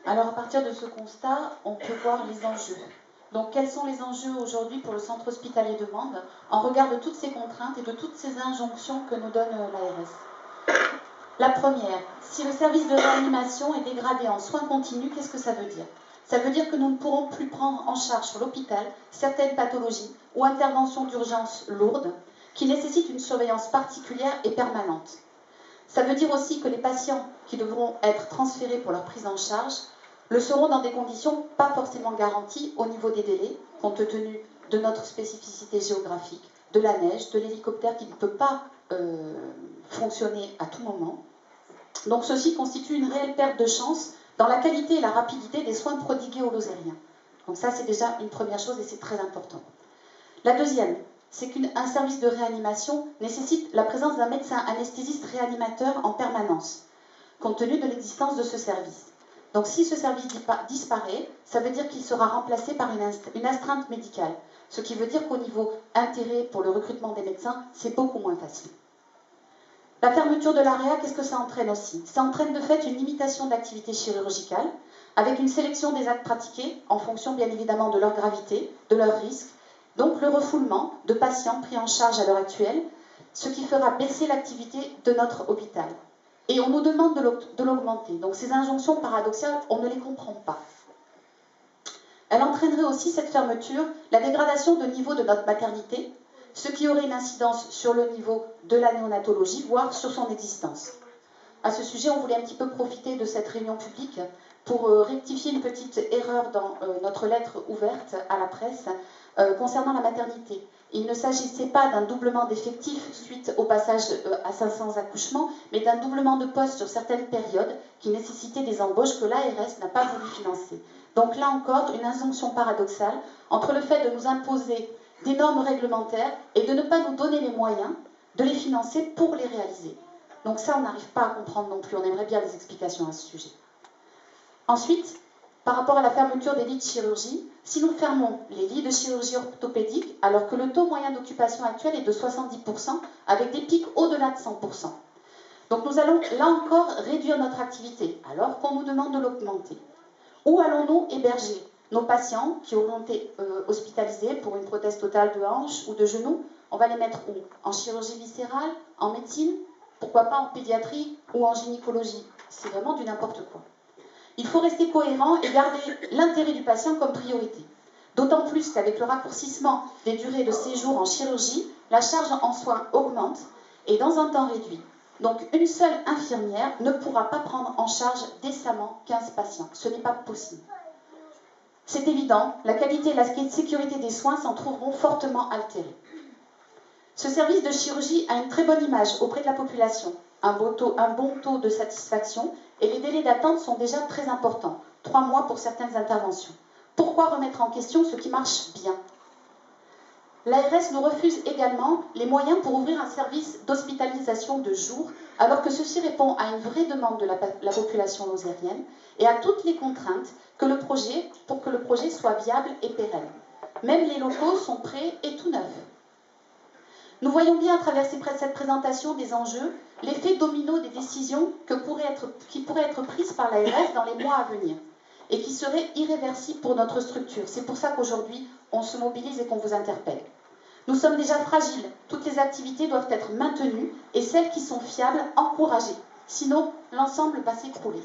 Alors à partir de ce constat, on peut voir les enjeux. Donc quels sont les enjeux aujourd'hui pour le centre hospitalier de Mende en regard de toutes ces contraintes et de toutes ces injonctions que nous donne l'ARS? La première, si le service de réanimation est dégradé en soins continus, qu'est-ce que ça veut dire? Ça veut dire que nous ne pourrons plus prendre en charge sur l'hôpital certaines pathologies ou interventions d'urgence lourdes qui nécessitent une surveillance particulière et permanente. Ça veut dire aussi que les patients qui devront être transférés pour leur prise en charge le seront dans des conditions pas forcément garanties au niveau des délais, compte tenu de notre spécificité géographique, de la neige, de l'hélicoptère qui ne peut pas fonctionner à tout moment. Donc ceci constitue une réelle perte de chance dans la qualité et la rapidité des soins prodigués aux Lozériens. Donc ça, c'est déjà une première chose et c'est très important. La deuxième, c'est qu'un service de réanimation nécessite la présence d'un médecin anesthésiste réanimateur en permanence, compte tenu de l'existence de ce service. Donc si ce service disparaît, ça veut dire qu'il sera remplacé par une astreinte médicale, ce qui veut dire qu'au niveau intérêt pour le recrutement des médecins, c'est beaucoup moins facile. La fermeture de l'AREA, qu'est-ce que ça entraîne aussi? Ça entraîne de fait une limitation de l'activité chirurgicale, avec une sélection des actes pratiqués, en fonction bien évidemment de leur gravité, de leur risque, donc le refoulement de patients pris en charge à l'heure actuelle, ce qui fera baisser l'activité de notre hôpital. Et on nous demande de l'augmenter. Donc ces injonctions paradoxales, on ne les comprend pas. Elle entraînerait aussi, cette fermeture, la dégradation de niveau de notre maternité, ce qui aurait une incidence sur le niveau de la néonatologie, voire sur son existence. À ce sujet, on voulait un petit peu profiter de cette réunion publique pour rectifier une petite erreur dans notre lettre ouverte à la presse concernant la maternité. Il ne s'agissait pas d'un doublement d'effectifs suite au passage à 500 accouchements, mais d'un doublement de postes sur certaines périodes qui nécessitaient des embauches que l'ARS n'a pas voulu financer. Donc là encore, une injonction paradoxale entre le fait de nous imposer des normes réglementaires et de ne pas nous donner les moyens de les financer pour les réaliser. Donc ça, on n'arrive pas à comprendre non plus. On aimerait bien des explications à ce sujet. Ensuite, par rapport à la fermeture des lits de chirurgie, si nous fermons les lits de chirurgie orthopédique, alors que le taux moyen d'occupation actuel est de 70%, avec des pics au-delà de 100%. Donc nous allons, là encore, réduire notre activité, alors qu'on nous demande de l'augmenter. Où allons-nous héberger nos patients qui auront été hospitalisés pour une prothèse totale de hanche ou de genou? On va les mettre où? En chirurgie viscérale? En médecine? Pourquoi pas en pédiatrie ou en gynécologie? C'est vraiment du n'importe quoi. Il faut rester cohérent et garder l'intérêt du patient comme priorité. D'autant plus qu'avec le raccourcissement des durées de séjour en chirurgie, la charge en soins augmente et dans un temps réduit. Donc une seule infirmière ne pourra pas prendre en charge décemment 15 patients. Ce n'est pas possible. C'est évident, la qualité et la sécurité des soins s'en trouveront fortement altérées. Ce service de chirurgie a une très bonne image auprès de la population, un bon taux de satisfaction et les délais d'attente sont déjà très importants, 3 mois pour certaines interventions. Pourquoi remettre en question ce qui marche bien? L'ARS nous refuse également les moyens pour ouvrir un service d'hospitalisation de jour, alors que ceci répond à une vraie demande de la population lozérienne et à toutes les contraintes pour que le projet soit viable et pérenne. Même les locaux sont prêts et tout neufs. Nous voyons bien à travers cette présentation des enjeux l'effet domino des décisions qui pourraient être prises par l'ARS dans les mois à venir et qui seraient irréversibles pour notre structure. C'est pour ça qu'aujourd'hui, on se mobilise et qu'on vous interpelle. Nous sommes déjà fragiles, toutes les activités doivent être maintenues et celles qui sont fiables, encouragées. Sinon, l'ensemble va s'écrouler.